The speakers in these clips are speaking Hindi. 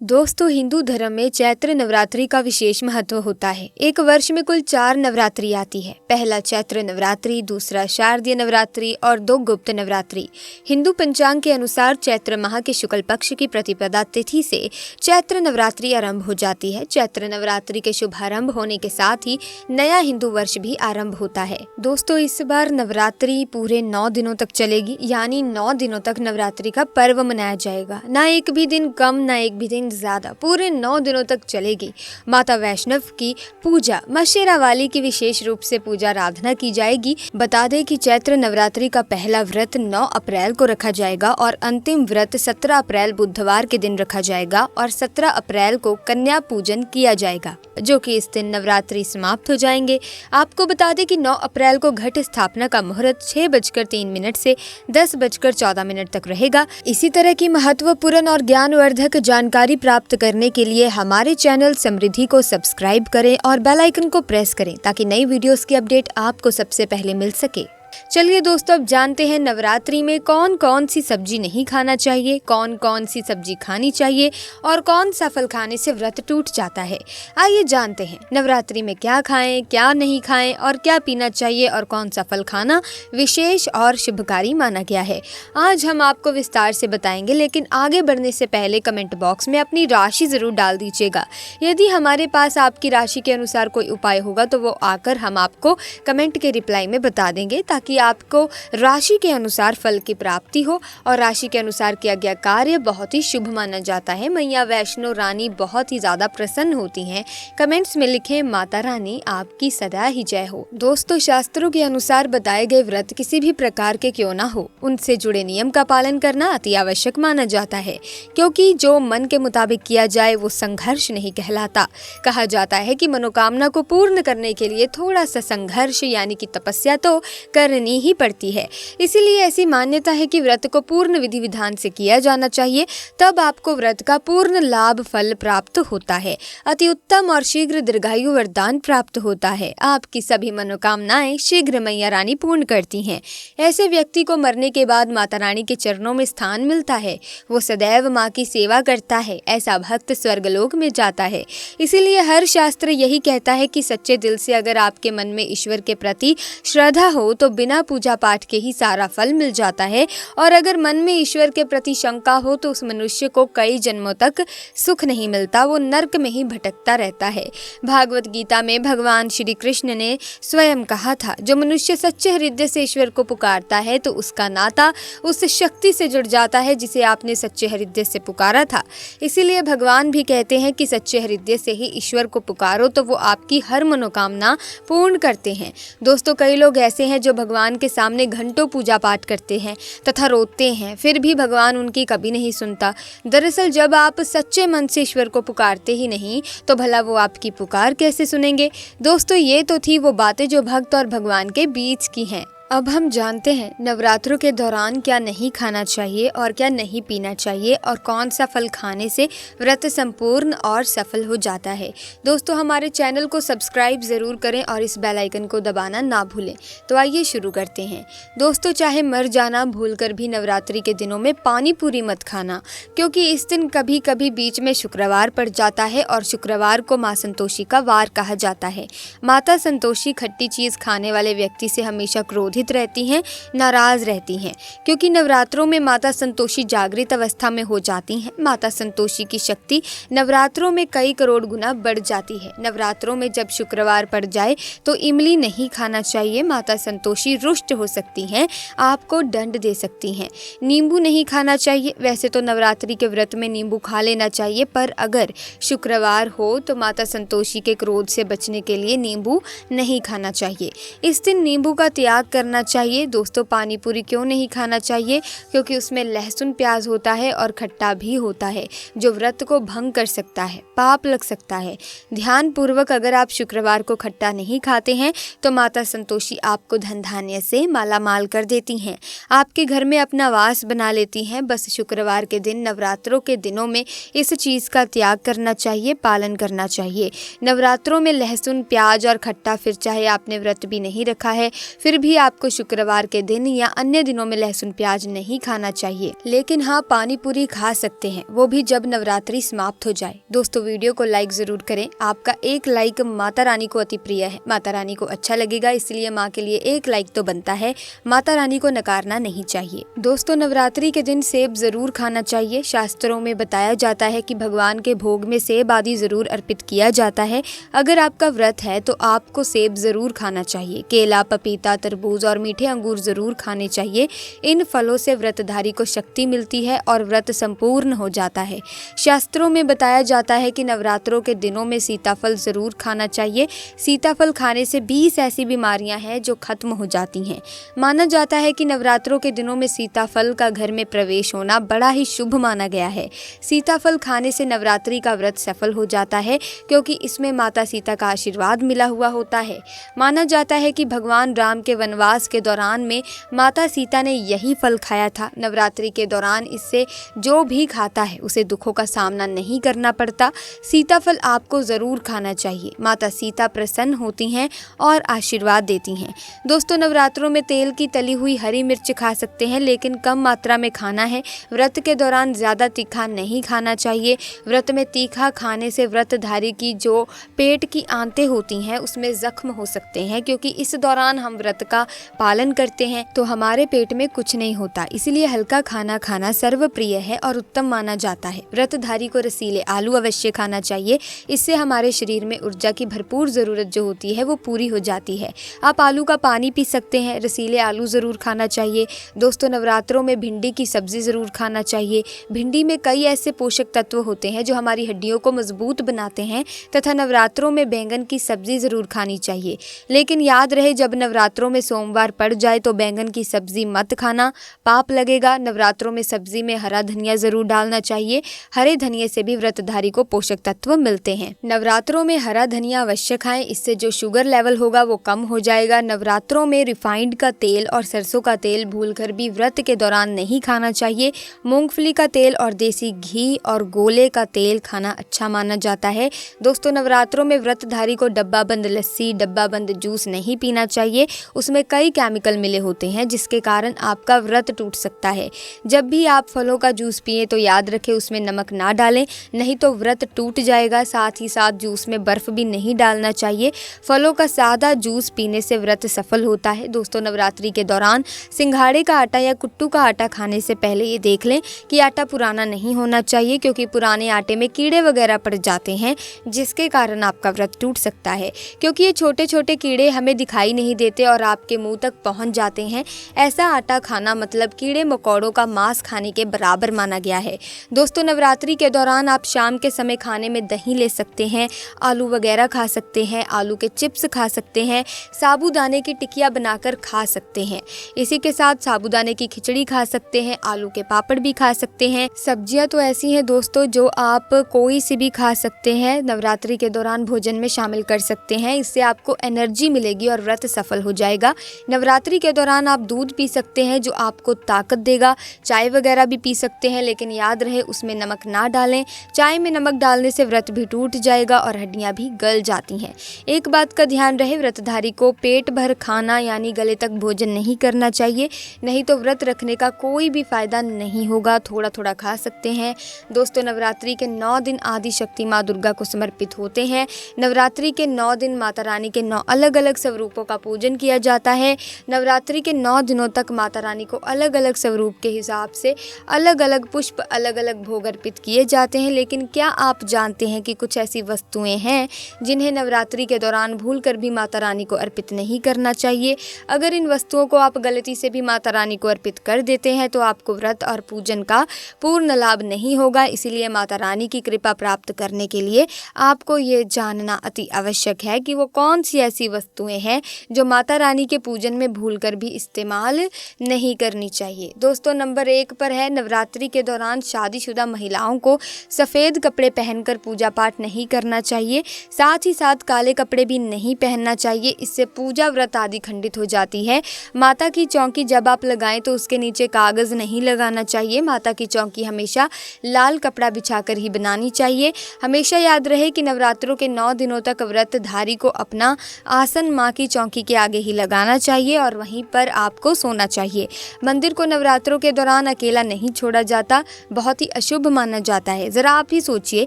दोस्तों, हिंदू धर्म में चैत्र नवरात्रि का विशेष महत्व होता है। एक वर्ष में कुल 4 नवरात्रि आती है। पहला चैत्र नवरात्रि, दूसरा शारदीय नवरात्रि और 2 गुप्त नवरात्रि। हिंदू पंचांग के अनुसार चैत्र माह के शुक्ल पक्ष की प्रतिपदा तिथि से चैत्र नवरात्रि आरंभ हो जाती है। चैत्र नवरात्रि के शुभारंभ होने के साथ ही नया हिंदू वर्ष भी आरंभ होता है। दोस्तों, इस बार नवरात्रि पूरे 9 दिनों तक चलेगी, यानी 9 दिनों तक नवरात्रि का पर्व मनाया जाएगा। ना एक भी दिन कम, ना एक भी दिन ज्यादा, पूरे 9 दिनों तक चलेगी। माता वैष्णव की पूजा, मां शेरावाली की विशेष रूप से पूजा आराधना की जाएगी। बता दें कि चैत्र नवरात्रि का पहला व्रत 9 अप्रैल को रखा जाएगा और अंतिम व्रत 17 अप्रैल बुधवार के दिन रखा जाएगा और 17 अप्रैल को कन्या पूजन किया जाएगा, जो कि इस दिन नवरात्रि समाप्त हो जाएंगे। आपको बता दें कि 9 अप्रैल को घट स्थापना का मुहूर्त 6:03 से 10:14 तक रहेगा। इसी तरह की महत्वपूर्ण और ज्ञानवर्धक जानकारी प्राप्त करने के लिए हमारे चैनल समृद्धि को सब्सक्राइब करें और बेल आइकन को प्रेस करें ताकि नई वीडियोस की अपडेट आपको सबसे पहले मिल सके। चलिए दोस्तों, अब जानते हैं नवरात्रि में कौन कौन सी सब्जी नहीं खाना चाहिए, कौन कौन सी सब्जी खानी चाहिए और कौन सा फल खाने से व्रत टूट जाता है। आइए जानते हैं नवरात्रि में क्या खाएं, क्या नहीं खाएं और क्या पीना चाहिए और कौन सा फल खाना विशेष और शुभकारी माना गया है। आज हम आपको विस्तार से बताएंगे, लेकिन आगे बढ़ने से पहले कमेंट बॉक्स में अपनी राशि जरूर डाल दीजिएगा। यदि हमारे पास आपकी राशि के अनुसार कोई उपाय होगा तो वो आकर हम आपको कमेंट के रिप्लाई में बता देंगे, ताकि आपको राशि के अनुसार फल की प्राप्ति हो। और राशि के अनुसार किया गया कार्य बहुत ही शुभ माना जाता है। मैया वैष्णो रानी बहुत ही ज्यादा प्रसन्न होती हैं। कमेंट्स में लिखें, माता रानी आपकी सदा ही जय हो। दोस्तों, शास्त्रों के अनुसार बताए गए व्रत किसी भी प्रकार के क्यों ना हो, उनसे जुड़े नियम का पालन करना अति आवश्यक माना जाता है, क्योंकि जो मन के मुताबिक किया जाए वो संघर्ष नहीं कहलाता। कहा जाता है कि मनोकामना को पूर्ण करने के लिए थोड़ा सा संघर्ष यानी कि तपस्या तो करनी ही पड़ती है। इसीलिए ऐसी मान्यता है कि व्रत को पूर्ण विधि विधान से किया जाना चाहिए, तब आपको व्रत का पूर्ण लाभ फल प्राप्त होता है। अति उत्तम और शीघ्र दीर्घायु वरदान प्राप्त होता है। आपकी सभी मनोकामनाएं शीघ्र मैया रानी पूर्ण करती हैं। ऐसे व्यक्ति को मरने के बाद माता रानी के चरणों में स्थान मिलता है। वो सदैव माँ की सेवा करता है। ऐसा भक्त स्वर्गलोक में जाता है। इसीलिए हर शास्त्र यही कहता है कि सच्चे दिल से अगर आपके मन में ईश्वर के प्रति श्रद्धा हो तो बिना पूजा पाठ के ही सारा फल मिल जाता है। और अगर मन में ईश्वर के प्रति शंका हो तो उस मनुष्य को कई जन्मों तक सुख नहीं मिलता, वो नरक में ही भटकता रहता है। भागवत गीता में भगवान श्री कृष्ण ने स्वयं कहा था, जो मनुष्य सच्चे हृदय से ईश्वर को पुकारता है तो उसका नाता उस शक्ति से जुड़ जाता है जिसे आपने सच्चे हृदय से पुकारा था। इसीलिए भगवान भी कहते हैं कि सच्चे हृदय से ही ईश्वर को पुकारो तो वो आपकी हर मनोकामना पूर्ण करते हैं। दोस्तों, कई लोग ऐसे हैं जो भगवान के सामने घंटों पूजा पाठ करते हैं तथा रोते हैं, फिर भी भगवान उनकी कभी नहीं सुनता। दरअसल जब आप सच्चे मन से ईश्वर को पुकारते ही नहीं तो भला वो आपकी पुकार कैसे सुनेंगे। दोस्तों, ये तो थी वो बातें जो भक्त और भगवान के बीच की हैं। अब हम जानते हैं नवरात्रों के दौरान क्या नहीं खाना चाहिए और क्या नहीं पीना चाहिए और कौन सा फल खाने से व्रत संपूर्ण और सफल हो जाता है। दोस्तों, हमारे चैनल को सब्सक्राइब ज़रूर करें और इस बेल आइकन को दबाना ना भूलें। तो आइए शुरू करते हैं। दोस्तों, चाहे मर जाना, भूलकर भी नवरात्रि के दिनों में पानी पूरी मत खाना, क्योंकि इस दिन कभी कभी बीच में शुक्रवार पड़ जाता है और शुक्रवार को माँ संतोषी का वार कहा जाता है। माता संतोषी खट्टी चीज़ खाने वाले व्यक्ति से हमेशा क्रोधित रहती हैं, नाराज रहती हैं, क्योंकि नवरात्रों में माता संतोषी जागृत अवस्था में हो जाती हैं। माता संतोषी की शक्ति नवरात्रों में कई करोड़ गुना बढ़ जाती है। नवरात्रों में जब शुक्रवार पड़ जाए तो इमली नहीं खाना चाहिए। माता संतोषी रुष्ट हो सकती हैं, आपको दंड दे सकती हैं। नींबू नहीं खाना चाहिए। वैसे तो नवरात्रि के व्रत में नींबू खा लेना चाहिए, पर अगर शुक्रवार हो तो माता संतोषी के क्रोध से बचने के लिए नींबू नहीं खाना चाहिए। इस दिन नींबू का त्याग करना चाहिए। दोस्तों, पानी पूरी क्यों नहीं खाना चाहिए? क्योंकि उसमें लहसुन प्याज होता है और खट्टा भी होता है, जो व्रत को भंग कर सकता है, पाप लग सकता है। ध्यान पूर्वक अगर आप शुक्रवार को खट्टा नहीं खाते हैं तो माता संतोषी आपको धन धान्य से माला माल कर देती हैं, आपके घर में अपना वास बना लेती हैं। बस शुक्रवार के दिन, नवरात्रों के दिनों में इस चीज़ का त्याग करना चाहिए, पालन करना चाहिए। नवरात्रों में लहसुन प्याज और खट्टा, फिर चाहे आपने व्रत भी नहीं रखा है फिर भी आप आपको शुक्रवार के दिन या अन्य दिनों में लहसुन प्याज नहीं खाना चाहिए, लेकिन हाँ पानी पूरी खा सकते हैं, वो भी जब नवरात्रि समाप्त हो जाए। दोस्तों वीडियो को लाइक जरूर करें, आपका एक लाइक माता रानी को अति प्रिय है, माता रानी को अच्छा लगेगा, इसलिए माँ के लिए एक लाइक तो बनता है, माता रानी को नकारना नहीं चाहिए। दोस्तों नवरात्रि के दिन सेब जरूर खाना चाहिए। शास्त्रों में बताया जाता है कि भगवान के भोग में सेब आदि जरूर अर्पित किया जाता है। अगर आपका व्रत है तो आपको सेब जरूर खाना चाहिए। केला, पपीता, तरबूज और मीठे अंगूर जरूर खाने चाहिए। इन फलों से व्रतधारी को शक्ति मिलती है और व्रत संपूर्ण हो जाता है। शास्त्रों में बताया जाता है कि नवरात्रों के दिनों में सीताफल जरूर खाना चाहिए। सीताफल खाने से 20 ऐसी बीमारियां हैं जो खत्म हो जाती हैं। माना जाता है कि नवरात्रों के दिनों में सीताफल का घर में प्रवेश होना बड़ा ही शुभ माना गया है। सीताफल खाने से नवरात्रि का व्रत सफल हो जाता है, क्योंकि इसमें माता सीता का आशीर्वाद मिला हुआ होता है। माना जाता है कि भगवान राम के वनवास के दौरान में माता सीता ने यही फल खाया था। नवरात्रि के दौरान इससे जो भी खाता है उसे दुखों का सामना नहीं करना पड़ता। सीताफल आपको ज़रूर खाना चाहिए। माता सीता प्रसन्न होती हैं और आशीर्वाद देती हैं। दोस्तों नवरात्रों में तेल की तली हुई हरी मिर्च खा सकते हैं, लेकिन कम मात्रा में खाना है। व्रत के दौरान ज़्यादा तीखा नहीं खाना चाहिए। व्रत में तीखा खाने से व्रतधारी की जो पेट की आंतें होती हैं उसमें जख्म हो सकते हैं, क्योंकि इस दौरान हम व्रत का पालन करते हैं तो हमारे पेट में कुछ नहीं होता, इसलिए हल्का खाना खाना सर्वप्रिय है और उत्तम माना जाता है। व्रतधारी को रसीले आलू अवश्य खाना चाहिए। इससे हमारे शरीर में ऊर्जा की भरपूर ज़रूरत जो होती है वो पूरी हो जाती है। आप आलू का पानी पी सकते हैं। रसीले आलू ज़रूर खाना चाहिए। दोस्तों नवरात्रों में भिंडी की सब्जी ज़रूर खाना चाहिए। भिंडी में कई ऐसे पोषक तत्व होते हैं जो हमारी हड्डियों को मजबूत बनाते हैं, तथा नवरात्रों में बैंगन की सब्जी ज़रूर खानी चाहिए। लेकिन याद रहे जब नवरात्रों में सोमवार पड़ जाए तो बैंगन की सब्जी मत खाना, पाप लगेगा। नवरात्रों में सब्जी में हरा धनिया ज़रूर डालना चाहिए। हरे धनिये से भी व्रतधारी को पोषक तत्व मिलते हैं। नवरात्रों में हरा धनिया अवश्य खाएं, इससे जो शुगर लेवल होगा वो कम हो जाएगा। नवरात्रों में रिफाइंड का तेल और सरसों का तेल भूलकर भी व्रत के दौरान नहीं खाना चाहिए। मूंगफली का तेल और देसी घी और गोले का तेल खाना अच्छा माना जाता है। दोस्तों नवरात्रों में व्रतधारी को डब्बा बंद लस्सी, डब्बा बंद जूस नहीं पीना चाहिए। उसमें कई केमिकल मिले होते हैं जिसके कारण आपका व्रत टूट सकता है। जब भी आप फलों का जूस पिए तो याद रखें उसमें नमक ना डालें, नहीं तो व्रत टूट जाएगा। साथ ही साथ जूस में बर्फ भी नहीं डालना चाहिए। फलों का सादा जूस पीने से व्रत सफल होता है। दोस्तों नवरात्रि के दौरान सिंघाड़े का आटा या कुट्टू का आटा खाने से पहले ये देख लें कि आटा पुराना नहीं होना चाहिए, क्योंकि पुराने आटे में कीड़े वगैरह पड़ जाते हैं जिसके कारण आपका व्रत टूट सकता है। क्योंकि ये छोटे छोटे कीड़े हमें दिखाई नहीं देते और आपके मुंह तक पहुंच जाते हैं। ऐसा आटा खाना मतलब कीड़े मकोड़ों का मांस खाने के बराबर माना गया है। दोस्तों नवरात्रि के दौरान आप शाम के समय खाने में दही ले सकते हैं, आलू वगैरह खा सकते हैं, आलू के चिप्स खा सकते हैं, साबूदाने की टिकिया बनाकर खा सकते हैं। इसी के साथ साबूदाने की खिचड़ी खा सकते हैं, आलू के पापड़ भी खा सकते हैं। सब्जियां तो ऐसी हैं दोस्तों जो आप कोई सी भी खा सकते हैं, नवरात्रि के दौरान भोजन में शामिल कर सकते हैं। इससे आपको एनर्जी मिलेगी और व्रत सफल हो जाएगा। नवरात्रि के दौरान आप दूध पी सकते हैं जो आपको ताकत देगा। चाय वगैरह भी पी सकते हैं, लेकिन याद रहे उसमें नमक ना डालें। चाय में नमक डालने से व्रत भी टूट जाएगा और हड्डियां भी गल जाती हैं। एक बात का ध्यान रहे, व्रतधारी को पेट भर खाना यानी गले तक भोजन नहीं करना चाहिए, नहीं तो व्रत रखने का कोई भी फायदा नहीं होगा। थोड़ा थोड़ा खा सकते हैं। दोस्तों नवरात्रि के 9 दिन आदि शक्ति माँ दुर्गा को समर्पित होते हैं। नवरात्रि के 9 दिन माता रानी के 9 अलग अलग स्वरूपों का पूजन किया जाता है। नवरात्रि के 9 दिनों तक माता रानी को अलग अलग स्वरूप के हिसाब से अलग अलग पुष्प, अलग अलग भोग अर्पित किए जाते हैं। लेकिन क्या आप जानते हैं कि कुछ ऐसी वस्तुएं हैं जिन्हें नवरात्रि के दौरान भूलकर भी माता रानी को अर्पित नहीं करना चाहिए? अगर इन वस्तुओं को आप गलती से भी माता रानी को अर्पित कर देते हैं तो आपको व्रत और पूजन का पूर्ण लाभ नहीं होगा। इसीलिए माता रानी की कृपा प्राप्त करने के लिए आपको ये जानना अति आवश्यक है कि वो कौन सी ऐसी वस्तुएं हैं जो माता रानी के पूजन में भूलकर भी इस्तेमाल नहीं करनी चाहिए। दोस्तों नंबर 1 पर है, नवरात्रि के दौरान शादीशुदा महिलाओं को सफ़ेद कपड़े पहनकर पूजा पाठ नहीं करना चाहिए। साथ ही साथ काले कपड़े भी नहीं पहनना चाहिए, इससे पूजा व्रत आदि खंडित हो जाती है। माता की चौकी जब आप लगाएं तो उसके नीचे कागज़ नहीं लगाना चाहिए। माता की चौकी हमेशा लाल कपड़ा बिछाकर ही बनानी चाहिए। हमेशा याद रहे कि नवरात्रों के 9 दिनों तक व्रतधारी को अपना आसन माँ की चौकी के आगे ही लगाना चाहिए और वहीं पर आपको सोना चाहिए। मंदिर को नवरात्रों के दौरान अकेला नहीं छोड़ा जाता, बहुत ही अशुभ माना जाता है। ज़रा आप ही सोचिए,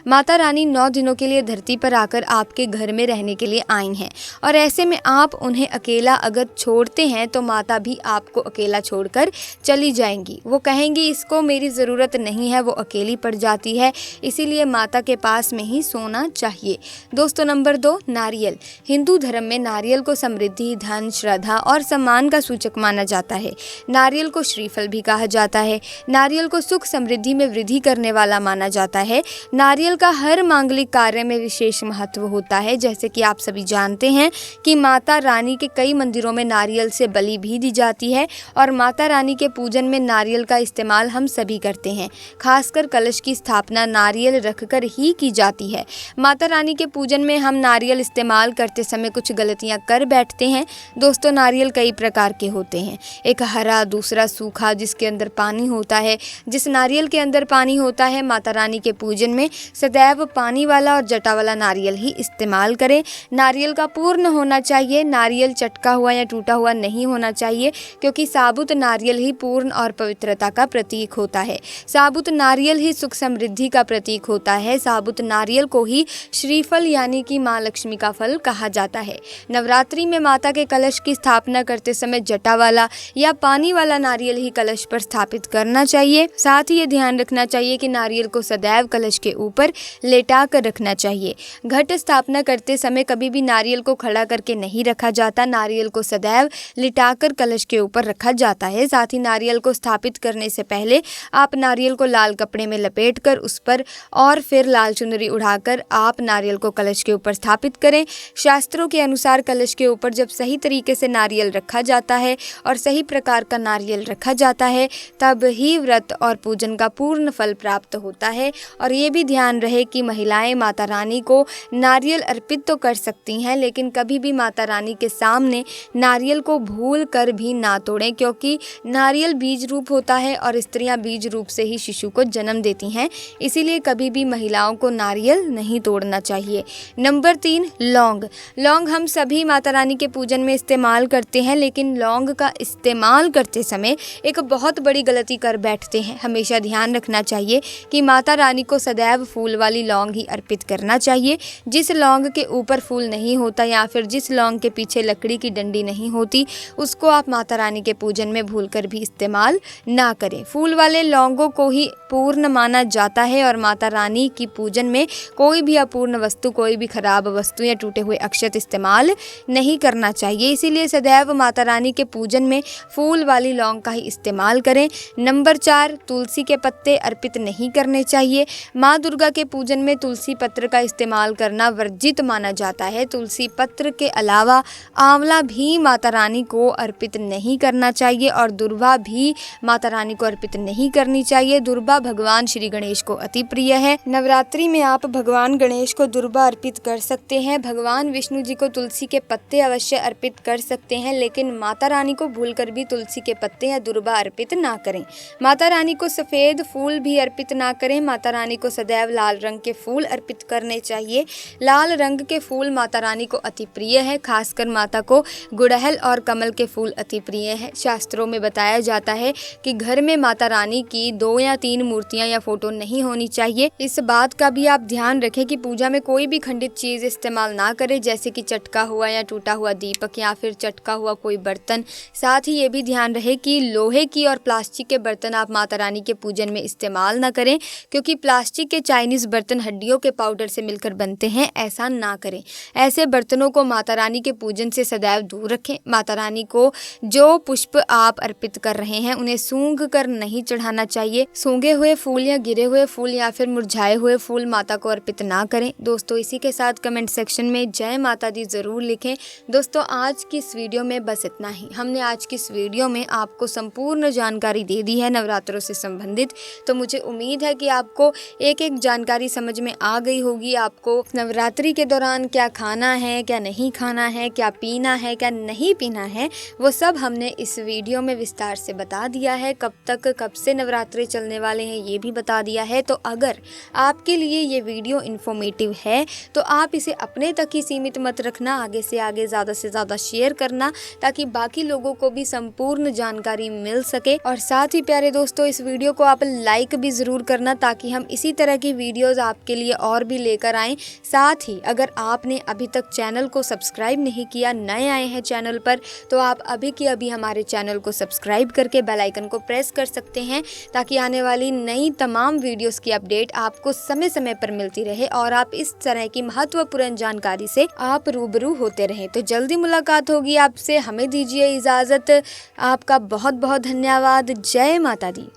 माता रानी 9 दिनों के लिए धरती पर आकर आपके घर में रहने के लिए आई हैं और ऐसे में आप उन्हें अकेला अगर छोड़ते हैं तो माता भी आपको अकेला छोड़कर चली जाएंगी। वो कहेंगी इसको मेरी ज़रूरत नहीं है, वो अकेली पड़ जाती है, इसीलिए माता के पास में ही सोना चाहिए। दोस्तों नंबर 2, नारियल। हिंदू धर्म में नारियल को समृद्धि, धन, श्रद्धा और सम्मान का सूचक माना जाता है। नारियल को श्रीफल भी कहा जाता है। नारियल को सुख समृद्धि में वृद्धि करने वाला माना जाता है। नारियल का हर मांगलिक कार्य में विशेष महत्व होता है। जैसे कि आप सभी जानते हैं कि माता रानी के कई मंदिरों में नारियल से बलि भी दी जाती है और माता रानी के पूजन में नारियल का इस्तेमाल हम सभी करते हैं। खासकर कलश की स्थापना नारियल रखकर ही की जाती है। माता रानी के पूजन में हम नारियल इस्तेमाल करते समय कुछ गलतियां कर बैठते हैं। दोस्तों नारियल कई प्रकार के होते हैं, एक हरा, दूसरा सूखा जिसके अंदर पानी होता है। जिस नारियल के अंदर पानी होता है, माता रानी के पूजन में सदैव पानी वाला और जटा वाला नारियल ही इस्तेमाल करें। नारियल का पूर्ण होना चाहिए, नारियल चटका हुआ या टूटा हुआ नहीं होना चाहिए, क्योंकि साबुत नारियल ही पूर्ण और पवित्रता का प्रतीक होता है। साबुत नारियल ही सुख समृद्धि का प्रतीक होता है। साबुत नारियल को ही श्रीफल यानी कि माँ लक्ष्मी का फल कहा जाता है। नवरात्रि में माता के कलश की स्थापना करते समय जटा वाला या पानी वाला नारियल ही कलश पर स्थापित करना चाहिए। साथ ही ये ध्यान रखना चाहिए कि नारियल को सदैव कलश के ऊपर लेटा कर रखना चाहिए। घट स्थापना करते समय कभी भी नारियल को खड़ा करके नहीं रखा जाता, नारियल को सदैव लिटाकर कलश के ऊपर रखा जाता है। साथ ही नारियल को स्थापित करने से पहले आप नारियल को लाल कपड़े में लपेटकर उस पर और फिर लाल चुनरी उड़ाकर आप नारियल को कलश के ऊपर स्थापित करें। शास्त्रों के अनुसार कलश के ऊपर जब सही तरीके से नारियल रखा जाता है और सही प्रकार का नारियल रखा जाता है, तब ही व्रत और पूजन का पूर्ण फल प्राप्त होता है। और ये भी ध्यान रहे कि महिलाएं माता रानी को नारियल अर्पित तो कर सकती हैं, लेकिन कभी भी माता रानी के सामने नारियल को भूल कर भी ना तोड़ें, क्योंकि नारियल बीज रूप होता है और स्त्रियां बीज रूप से ही शिशु को जन्म देती हैं। इसीलिए कभी भी महिलाओं को नारियल नहीं तोड़ना चाहिए। नंबर 3, लौंग। लौंग हम सभी माता रानी के पूजन में इस्तेमाल करते हैं, लेकिन लौंग का इस्तेमाल करते समय एक बहुत बड़ी गलती कर बैठते हैं। हमेशा ध्यान रखना चाहिए कि माता रानी को सदैव फूल वाली लौंग ही अर्पित करना चाहिए। जिस लौंग के ऊपर फूल नहीं होता या फिर जिस लौंग के पीछे लकड़ी की डंडी नहीं होती, उसको आप माता रानी के पूजन में भूलकर भी इस्तेमाल ना करें। फूल वाले लौंगों को ही पूर्ण माना जाता है और माता रानी की पूजन में कोई भी अपूर्ण वस्तु, कोई भी खराब वस्तु या टूटे हुए अक्षत इस्तेमाल नहीं करना चाहिए। इसीलिए सदैव माता रानी के पूजन में फूल वाली लौंग का ही इस्तेमाल करें। नंबर 4, तुलसी के पत्ते अर्पित नहीं करने चाहिए। माँ दुर्गा के पूजन में तुलसी पत्र का इस्तेमाल करना वर्जित माना जाता है। तुलसी पत्र के अलावा आंवला भी माता रानी को अर्पित नहीं करना चाहिए और दुर्वा भी माता रानी को अर्पित नहीं करनी चाहिए। दुर्वा भगवान श्री गणेश को अति प्रिय है। नवरात्रि में आप भगवान गणेश को दुर्वा अर्पित कर सकते हैं। भगवान विष्णु जी को तुलसी के पत्ते अवश्य अर्पित कर सकते हैं, लेकिन माता रानी को भूलकर भी तुलसी के पत्ते या दुर्वा अर्पित ना करें। माता रानी को सफ़ेद फूल भी अर्पित ना करें। माता रानी को सदैव लाल रंग के फूल अर्पित करने चाहिए। लाल रंग के फूल माता रानी को अति प्रिय है। खासकर माता को गुड़हल और कमल के फूल अति प्रिय है। शास्त्रों में बताया जाता है कि घर में माता रानी की 2 या 3 मूर्तियां या फोटो नहीं होनी चाहिए। इस बात का भी आप ध्यान रखें कि पूजा में कोई भी खंडित चीज इस्तेमाल ना करें, जैसे कि चटका हुआ या टूटा हुआ दीपक या फिर चटका हुआ कोई बर्तन। साथ ही ये भी ध्यान रहे कि लोहे की और प्लास्टिक के बर्तन आप माता रानी के पूजन में इस्तेमाल ना करें, क्योंकि प्लास्टिक के चाइनीज बर्तन हड्डियों के पाउडर से मिलकर बनते हैं। ऐसा ना करें। ऐसे बर्तनों को माता रानी के पूजन से सदैव दूर रखें। माता रानी को जो पुष्प आप अर्पित कर रहे हैं उन्हें सूंघ कर नहीं चढ़ाना चाहिए। सूंघे हुए फूल या गिरे हुए फूल या फिर मुरझाए हुए फूल माता को अर्पित ना करें। दोस्तों इसी के साथ कमेंट सेक्शन में जय माता दी जरूर लिखें। दोस्तों आज की इस वीडियो में बस इतना ही। हमने आज की इस वीडियो में आपको संपूर्ण जानकारी दे दी है नवरात्रों से संबंधित, तो मुझे उम्मीद है कि आपको एक एक जानकारी समझ में आ गई होगी। आपको नवरात्रि के दौरान क्या खाना है, क्या नहीं खाना है, क्या पीना है, क्या नहीं पीना है, वो सब हमने इस वीडियो में विस्तार से बता दिया है। कब तक, कब से नवरात्रि चलने वाले हैं ये भी बता दिया है। तो अगर आपके लिए ये वीडियो इन्फॉर्मेटिव है तो आप इसे अपने तक ही सीमित मत रखना, आगे से आगे ज़्यादा से ज़्यादा शेयर करना ताकि बाकी लोगों को भी संपूर्ण जानकारी मिल सके। और साथ ही प्यारे दोस्तों, इस वीडियो को आप लाइक भी ज़रूर करना ताकि हम इसी तरह की वीडियोज़ आपके लिए और भी लेकर आएँ। साथ ही अगर आपने अभी तक चैनल को सब्सक्राइब नहीं किया, नए आए हैं चैनल पर, तो आप अभी के अभी हमारे चैनल को सब्सक्राइब करके बेल आइकन को प्रेस कर सकते हैं ताकि आने वाली नई तमाम वीडियोस की अपडेट आपको समय समय पर मिलती रहे और आप इस तरह की महत्वपूर्ण जानकारी से आप रूबरू होते रहें। तो जल्दी मुलाकात होगी आपसे, हमें दीजिए इजाज़त। आपका बहुत बहुत धन्यवाद। जय माता दी।